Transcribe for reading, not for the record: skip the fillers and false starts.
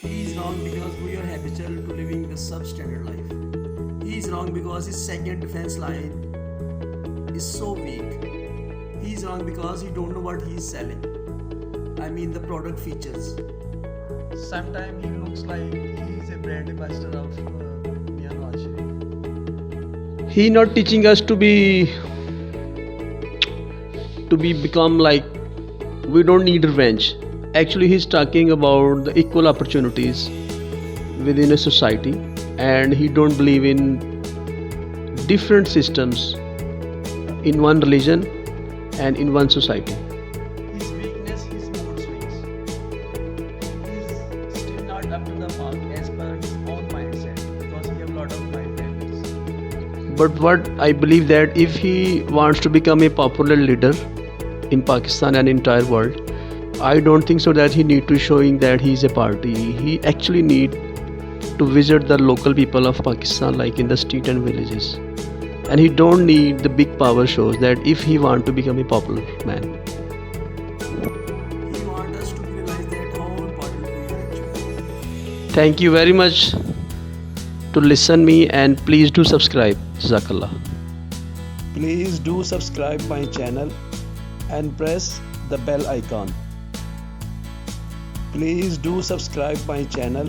He is wrong because we are habitual to living the substandard life. He is wrong because his second defense line is so weak. He is wrong because he don't know what he is selling. I mean the product features. Sometimes he looks like he is a brand ambassador of Mian He not teaching us to be become like we don't need revenge. Actually, he's talking about the equal opportunities within a society, and he don't believe in different systems in one religion and in one society. His weakness is mood swings. He is still not up to the mark as per his own mindset because he have a lot of mind damage. But what I believe that if he wants to become a popular leader in Pakistan and entire world, I don't think so that he need to showing that he is a party. He actually need to visit the local people of Pakistan like in the street and villages. And he don't need the big power shows that if he want to become a popular man. He wants us to realize that how important we are actually. Thank you very much to listen me and please do subscribe. Jazakallah. Please do subscribe my channel and press the bell icon. Please do subscribe my channel